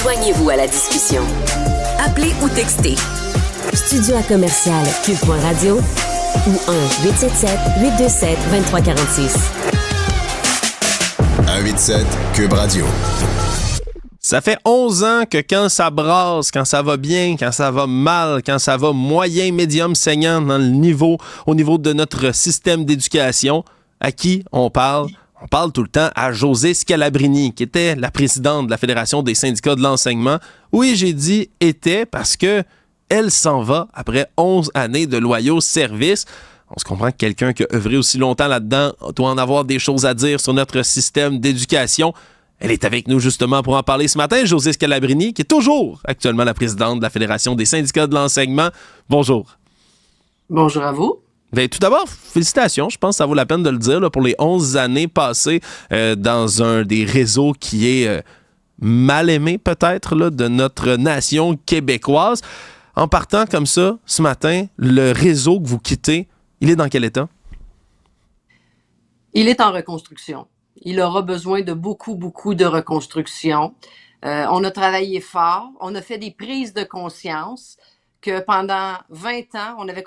Joignez-vous à la discussion. Appelez ou textez. Studio à commercial cube.radio ou 1-877-827-2346. 187 Cube Radio. Ça fait 11 ans que quand ça brasse, quand ça va bien, quand ça va mal, quand ça va moyen, médium, saignant au niveau de notre système d'éducation, à qui on parle? On parle tout le temps à Josée Scalabrini, qui était la présidente de la Fédération des syndicats de l'enseignement. Oui, j'ai dit « était » parce que elle s'en va après 11 années de loyaux services. On se comprend que quelqu'un qui a œuvré aussi longtemps là-dedans doit en avoir des choses à dire sur notre système d'éducation. Elle est avec nous justement pour en parler ce matin, Josée Scalabrini, qui est toujours actuellement la présidente de la Fédération des syndicats de l'enseignement. Bonjour. Bonjour à vous. Bien, tout d'abord, félicitations. Je pense que ça vaut la peine de le dire là, pour les 11 années passées dans un des réseaux qui est mal aimé peut-être là, de notre nation québécoise. En partant comme ça, ce matin, le réseau que vous quittez, il est dans quel état? Il est en reconstruction. Il aura besoin de beaucoup de reconstruction. On a travaillé fort. On a fait des prises de conscience que pendant 20 ans, on avait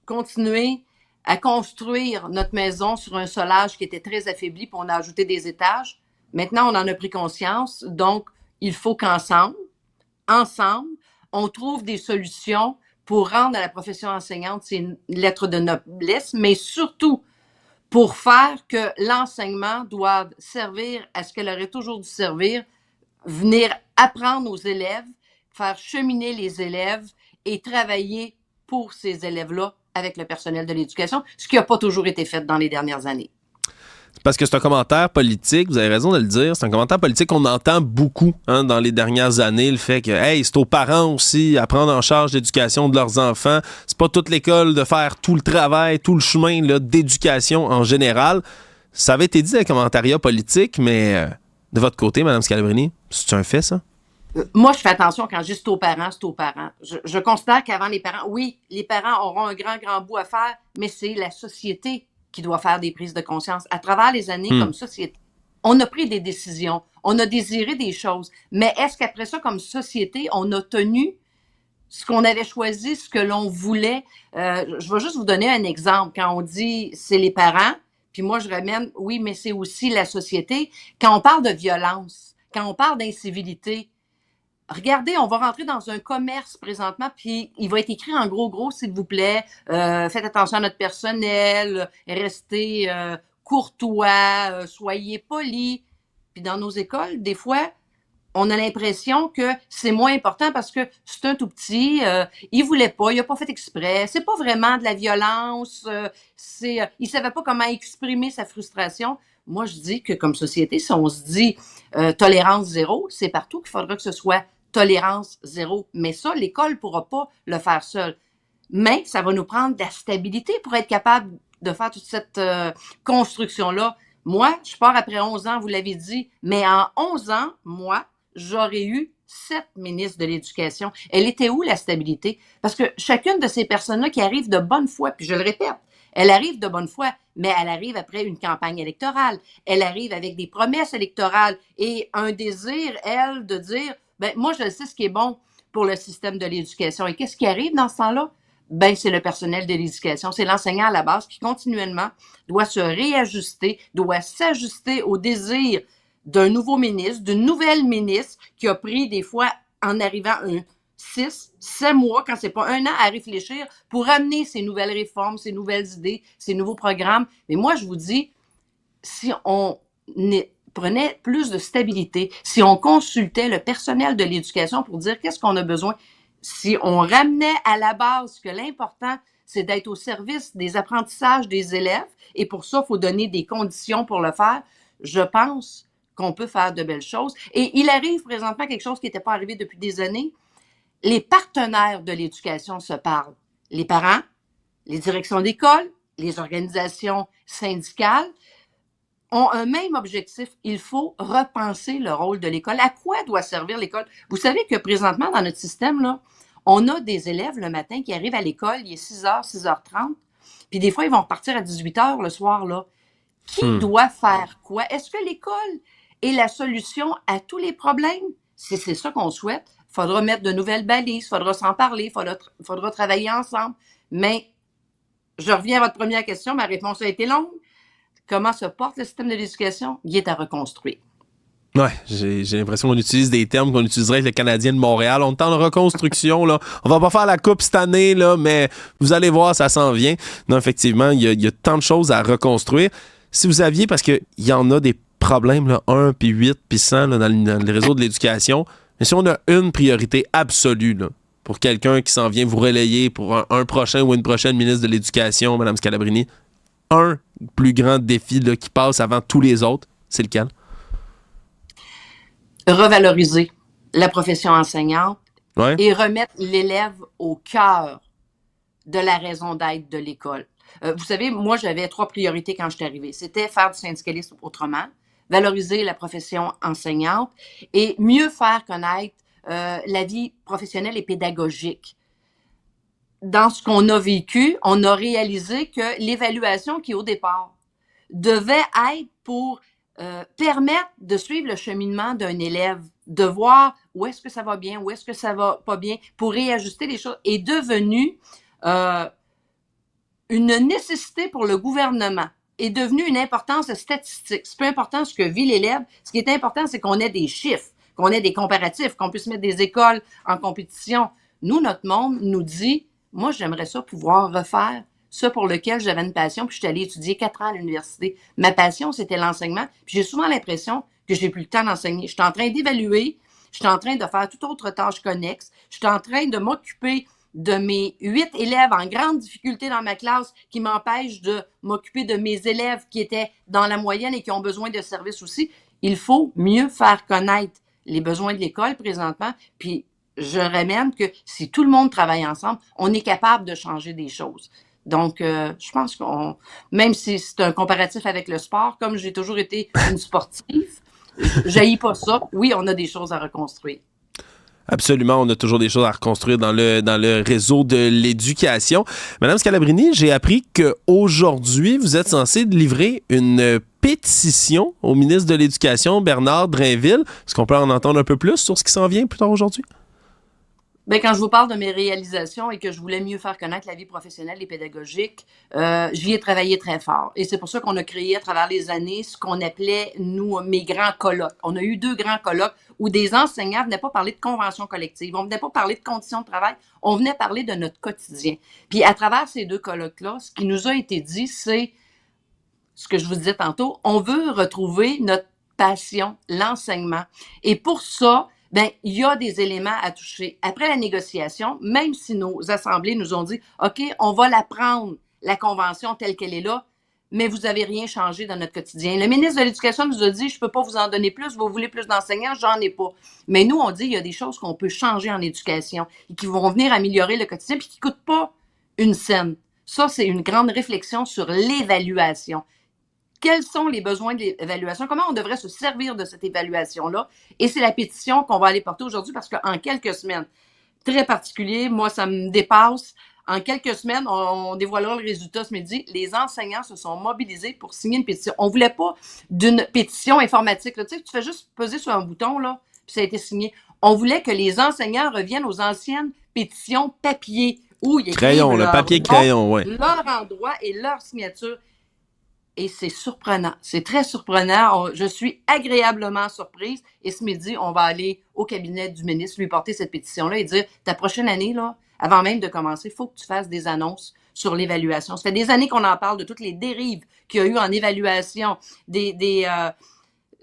continué à construire notre maison sur un solage qui était très affaibli, puis on a ajouté des étages. Maintenant, on en a pris conscience. Donc, il faut qu'ensemble, on trouve des solutions pour rendre à la profession enseignante ses lettres de noblesse, mais surtout pour faire que l'enseignement doive servir à ce qu'elle aurait toujours dû servir, venir apprendre aux élèves, faire cheminer les élèves et travailler pour ces élèves-là avec le personnel de l'éducation, ce qui n'a pas toujours été fait dans les dernières années. Parce que c'est un commentaire politique, vous avez raison de le dire, c'est un commentaire politique qu'on entend beaucoup dans les dernières années, le fait que hey, c'est aux parents aussi à prendre en charge l'éducation de leurs enfants, c'est pas toute l'école de faire tout le travail, tout le chemin là, d'éducation en général. Ça avait été dit dans les commentariats politiques, mais de votre côté, Mme Scalabrini, c'est un fait, ça? Moi, je fais attention quand je dis c'est aux parents, c'est aux parents. Je considère qu'avant les parents, oui, les parents auront un grand bout à faire, mais c'est la société qui doit faire des prises de conscience. À travers les années, comme société, on a pris des décisions, on a désiré des choses, mais est-ce qu'après ça, comme société, on a tenu ce qu'on avait choisi, ce que l'on voulait? Je vais juste vous donner un exemple. Quand on dit c'est les parents, puis moi je ramène, oui, mais c'est aussi la société. Quand on parle de violence, quand on parle d'incivilité, regardez, on va rentrer dans un commerce présentement, puis il va être écrit en gros, s'il vous plaît, faites attention à notre personnel, restez courtois, soyez polis. Puis dans nos écoles, des fois, on a l'impression que c'est moins important parce que c'est un tout petit, il voulait pas, il a pas fait exprès, c'est pas vraiment de la violence, il savait pas comment exprimer sa frustration. Moi, je dis que comme société, si on se dit tolérance zéro, c'est partout qu'il faudra que ce soit tolérance zéro. Mais ça, l'école pourra pas le faire seule. Mais ça va nous prendre de la stabilité pour être capable de faire toute cette construction-là. Moi, je pars après 11 ans, vous l'avez dit, mais en 11 ans, moi, j'aurais eu 7 ministres de l'Éducation. Elle était où, la stabilité? Parce que chacune de ces personnes-là qui arrivent de bonne foi, puis je le répète, elle arrive de bonne foi, mais elle arrive après une campagne électorale. Elle arrive avec des promesses électorales et un désir, elle, de dire, ben moi, je sais ce qui est bon pour le système de l'éducation. Et qu'est-ce qui arrive dans ce temps-là? Ben, c'est le personnel de l'éducation, c'est l'enseignant à la base qui continuellement doit se réajuster, doit s'ajuster au désir d'un nouveau ministre, d'une nouvelle ministre qui a pris des fois en arrivant 6, 7 mois, quand c'est pas un an, à réfléchir pour amener ces nouvelles réformes, ces nouvelles idées, ces nouveaux programmes. Mais moi, je vous dis, si on prenait plus de stabilité, si on consultait le personnel de l'éducation pour dire qu'est-ce qu'on a besoin, si on ramenait à la base que l'important, c'est d'être au service des apprentissages des élèves, et pour ça, il faut donner des conditions pour le faire, je pense qu'on peut faire de belles choses. Et il arrive présentement quelque chose qui n'était pas arrivé depuis des années. Les partenaires de l'éducation se parlent. Les parents, les directions d'école, les organisations syndicales ont un même objectif. Il faut repenser le rôle de l'école. À quoi doit servir l'école? Vous savez que présentement, dans notre système, là, on a des élèves le matin qui arrivent à l'école, il est 6h, 6h30, puis des fois, ils vont repartir à 18h le soir, là. Qui doit faire quoi? Est-ce que l'école est la solution à tous les problèmes? c'est ça qu'on souhaite, il faudra mettre de nouvelles balises, il faudra s'en parler, il faudra travailler ensemble. Mais je reviens à votre première question, ma réponse a été longue. Comment se porte le système de l'éducation? Il est à reconstruire. Ouais, j'ai l'impression qu'on utilise des termes qu'on utiliserait avec le Canadien de Montréal. On est en reconstruction, là. On va pas faire la coupe cette année, là, mais vous allez voir, ça s'en vient. Non, effectivement, il y a tant de choses à reconstruire. Si vous aviez, parce qu'il y en a des problèmes, là, 1, puis 8, puis 100 là, dans le réseau de l'éducation, mais si on a une priorité absolue, là, pour quelqu'un qui s'en vient vous relayer pour un prochain ou une prochaine ministre de l'Éducation, Mme Scalabrini, un plus grand défi là, qui passe avant tous les autres, c'est lequel? Revaloriser la profession enseignante Ouais. et remettre l'élève au cœur de la raison d'être de l'école. Vous savez, moi, j'avais 3 priorités quand je suis arrivée. C'était faire du syndicalisme autrement, valoriser la profession enseignante et mieux faire connaître la vie professionnelle et pédagogique. Dans ce qu'on a vécu, on a réalisé que l'évaluation qui, au départ, devait être pour permettre de suivre le cheminement d'un élève, de voir où est-ce que ça va bien, où est-ce que ça va pas bien, pour réajuster les choses, est devenue une nécessité pour le gouvernement, est devenue une importance statistique. C'est peu important ce que vit l'élève. Ce qui est important, c'est qu'on ait des chiffres, qu'on ait des comparatifs, qu'on puisse mettre des écoles en compétition. Nous, notre monde nous dit, moi, j'aimerais ça pouvoir refaire ça pour lequel j'avais une passion, puis je suis allée étudier 4 ans à l'université. Ma passion, c'était l'enseignement, puis j'ai souvent l'impression que j'ai plus le temps d'enseigner. Je suis en train d'évaluer, je suis en train de faire toute autre tâche connexe, je suis en train de m'occuper de mes 8 élèves en grande difficulté dans ma classe qui m'empêchent de m'occuper de mes élèves qui étaient dans la moyenne et qui ont besoin de services aussi. Il faut mieux faire connaître les besoins de l'école présentement, puis je ramène que si tout le monde travaille ensemble, on est capable de changer des choses. Donc, je pense qu'on, même si c'est un comparatif avec le sport, comme j'ai toujours été une sportive, j'haïs pas ça. Oui, on a des choses à reconstruire. Absolument, on a toujours des choses à reconstruire dans le réseau de l'éducation. Madame Scalabrini, j'ai appris qu'aujourd'hui, vous êtes censée livrer une pétition au ministre de l'Éducation, Bernard Drainville. Est-ce qu'on peut en entendre un peu plus sur ce qui s'en vient plus tard aujourd'hui? Bien, quand je vous parle de mes réalisations et que je voulais mieux faire connaître la vie professionnelle et pédagogique, j'y ai travaillé très fort. Et c'est pour ça qu'on a créé à travers les années ce qu'on appelait, nous, mes grands colloques. On a eu 2 grands colloques où des enseignants venaient pas parler de convention collective, on venait pas parler de conditions de travail, on venait parler de notre quotidien. Puis à travers ces 2 colloques-là, ce qui nous a été dit, c'est ce que je vous disais tantôt, on veut retrouver notre passion, l'enseignement. Et pour ça, ben, il y a des éléments à toucher. Après la négociation, même si nos assemblées nous ont dit, OK, on va la prendre, la convention telle qu'elle est là, mais vous n'avez rien changé dans notre quotidien. Le ministre de l'Éducation nous a dit, je ne peux pas vous en donner plus, vous voulez plus d'enseignants, j'en ai pas. Mais nous, on dit, il y a des choses qu'on peut changer en éducation et qui vont venir améliorer le quotidien puis qui ne coûtent pas une scène. Ça, c'est une grande réflexion sur l'évaluation. Quels sont les besoins de l'évaluation? Comment on devrait se servir de cette évaluation-là? Et c'est la pétition qu'on va aller porter aujourd'hui parce qu'en quelques semaines, très particulier, moi, ça me dépasse. En quelques semaines, on dévoilera le résultat ce midi. Les enseignants se sont mobilisés pour signer une pétition. On ne voulait pas d'une pétition informatique. Là. Tu sais, tu fais juste peser sur un bouton, là, puis ça a été signé. On voulait que les enseignants reviennent aux anciennes pétitions papier où il y a crayon, le papier crayon, oui. Leur endroit et leur signature. Et c'est surprenant. C'est très surprenant. Je suis agréablement surprise. Et ce midi, on va aller au cabinet du ministre, lui porter cette pétition-là et dire, ta prochaine année, là, avant même de commencer, il faut que tu fasses des annonces sur l'évaluation. Ça fait des années qu'on en parle de toutes les dérives qu'il y a eu en évaluation, des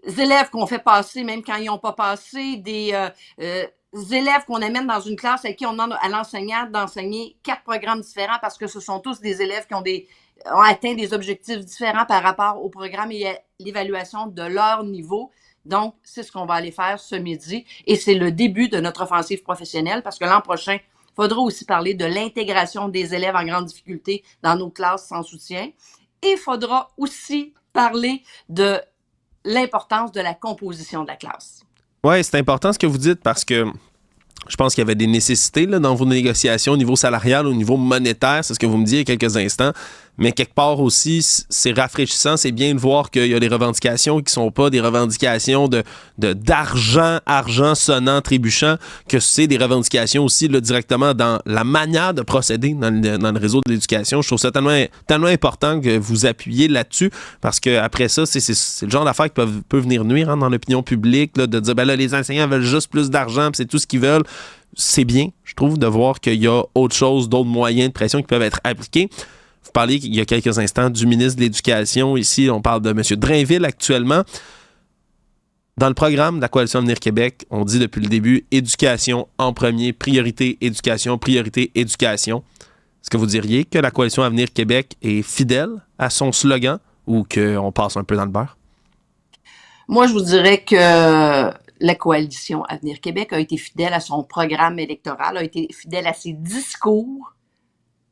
élèves qu'on fait passer même quand ils n'ont pas passé, des élèves qu'on amène dans une classe avec qui on demande à l'enseignant d'enseigner 4 programmes différents parce que ce sont tous des élèves qui ont atteint des objectifs différents par rapport au programme et à l'évaluation de leur niveau. Donc, c'est ce qu'on va aller faire ce midi. Et c'est le début de notre offensive professionnelle parce que l'an prochain, il faudra aussi parler de l'intégration des élèves en grande difficulté dans nos classes sans soutien. Et il faudra aussi parler de l'importance de la composition de la classe. Oui, c'est important ce que vous dites parce que je pense qu'il y avait des nécessités là, dans vos négociations au niveau salarial, au niveau monétaire, c'est ce que vous me disiez il y a quelques instants. mais quelque part aussi, c'est rafraîchissant, c'est bien de voir qu'il y a des revendications qui sont pas des revendications d'argent sonnant, trébuchant, que c'est des revendications aussi là, directement dans la manière de procéder dans le réseau de l'éducation. Je trouve ça tellement important que vous appuyez là-dessus, parce que après ça, c'est le genre d'affaires qui peut venir nuire dans l'opinion publique, là, de dire, ben là, les enseignants veulent juste plus d'argent, puis c'est tout ce qu'ils veulent. C'est bien, je trouve, de voir qu'il y a autre chose, d'autres moyens de pression qui peuvent être appliqués. Vous parliez il y a quelques instants du ministre de l'Éducation. Ici, on parle de M. Drainville actuellement. Dans le programme de la Coalition Avenir Québec, on dit depuis le début éducation en premier, priorité éducation, priorité éducation. Est-ce que vous diriez que la Coalition Avenir Québec est fidèle à son slogan ou qu'on passe un peu dans le beurre? Moi, je vous dirais que la Coalition Avenir Québec a été fidèle à son programme électoral, a été fidèle à ses discours,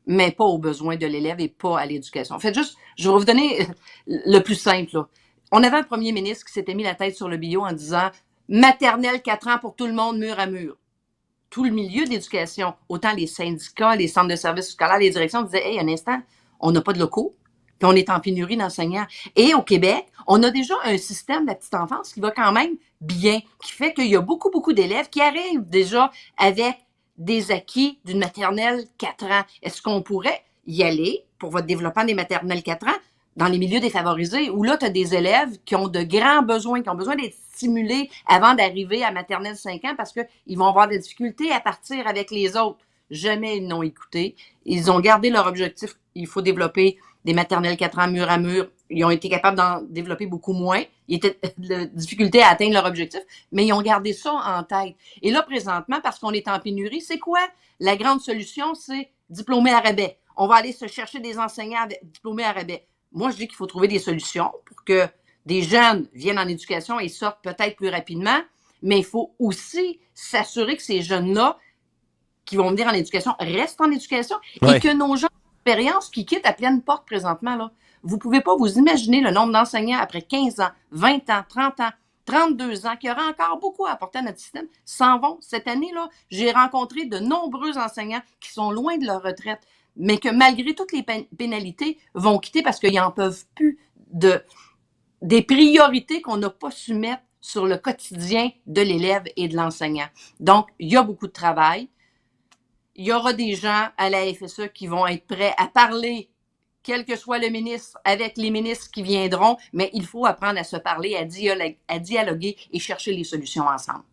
mais pas aux besoins de l'élève et pas à l'éducation. En fait, je vais vous donner le plus simple, là. On avait un premier ministre qui s'était mis la tête sur le billot en disant « maternelle 4 ans pour tout le monde, mur à mur ». Tout le milieu d'éducation, autant les syndicats, les centres de services scolaires, les directions, disaient « Hey, un instant, on n'a pas de locaux, puis on est en pénurie d'enseignants. » Et au Québec, on a déjà un système de la petite enfance qui va quand même bien, qui fait qu'il y a beaucoup, beaucoup d'élèves qui arrivent déjà avec des acquis d'une maternelle 4 ans. Est-ce qu'on pourrait y aller pour votre développement des maternelles 4 ans dans les milieux défavorisés où là, tu as des élèves qui ont de grands besoins, qui ont besoin d'être stimulés avant d'arriver à maternelle 5 ans parce qu'ils vont avoir des difficultés à partir avec les autres. Jamais ils n'ont écouté. Ils ont gardé leur objectif. Il faut développer des maternelles 4 ans mur à mur. Ils ont été capables d'en développer beaucoup moins. Ils étaient de difficulté à atteindre leur objectif, mais ils ont gardé ça en tête. Et là, présentement, parce qu'on est en pénurie, c'est quoi? La grande solution, c'est diplômés à rabais. On va aller se chercher des enseignants diplômés à rabais. Moi, je dis qu'il faut trouver des solutions pour que des jeunes viennent en éducation et sortent peut-être plus rapidement, mais il faut aussi s'assurer que ces jeunes-là qui vont venir en éducation restent en éducation et que nos gens d'expérience qui quittent à pleine porte présentement, là, vous pouvez pas vous imaginer le nombre d'enseignants après 15 ans, 20 ans, 30 ans, 32 ans, qui auraient encore beaucoup à apporter à notre système, s'en vont. Cette année-là, j'ai rencontré de nombreux enseignants qui sont loin de leur retraite, mais que malgré toutes les pénalités, vont quitter parce qu'ils n'en peuvent plus des priorités qu'on n'a pas su mettre sur le quotidien de l'élève et de l'enseignant. Donc, il y a beaucoup de travail. Il y aura des gens à la FSE qui vont être prêts à parler, quel que soit le ministre, avec les ministres qui viendront, mais il faut apprendre à se parler, à dialoguer et chercher les solutions ensemble.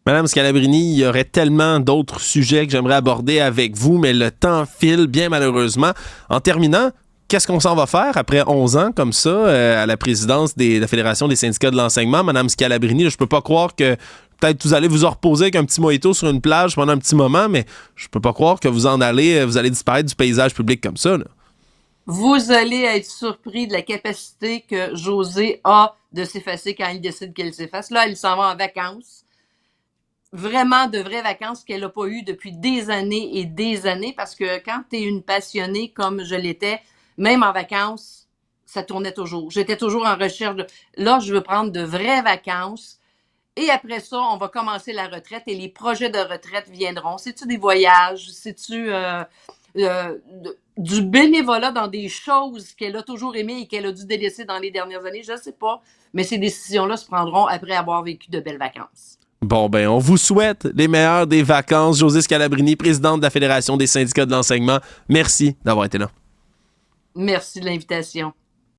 Madame Scalabrini, il y aurait tellement d'autres sujets que j'aimerais aborder avec vous, mais le temps file bien malheureusement. En terminant, qu'est-ce qu'on s'en va faire après 11 ans comme ça à la présidence de la Fédération des syndicats de l'enseignement? Madame Scalabrini, je peux pas croire que peut-être vous allez vous en reposer avec un petit mojito sur une plage pendant un petit moment, mais je peux pas croire que vous allez disparaître du paysage public comme ça, là. Vous allez être surpris de la capacité que Josée a de s'effacer quand il décide qu'elle s'efface. Là, elle s'en va en vacances. Vraiment de vraies vacances qu'elle n'a pas eues depuis des années et des années, parce que quand tu es une passionnée comme je l'étais, même en vacances, ça tournait toujours. J'étais toujours en recherche de... Là, je veux prendre de vraies vacances. Et après ça, on va commencer la retraite et les projets de retraite viendront. C'est-tu des voyages? C'est-tu du bénévolat dans des choses qu'elle a toujours aimées et qu'elle a dû délaisser dans les dernières années? Je ne sais pas. Mais ces décisions-là se prendront après avoir vécu de belles vacances. Bon, ben, on vous souhaite les meilleures des vacances. Josée Scalabrini, présidente de la Fédération des syndicats de l'enseignement. Merci d'avoir été là. Merci de l'invitation.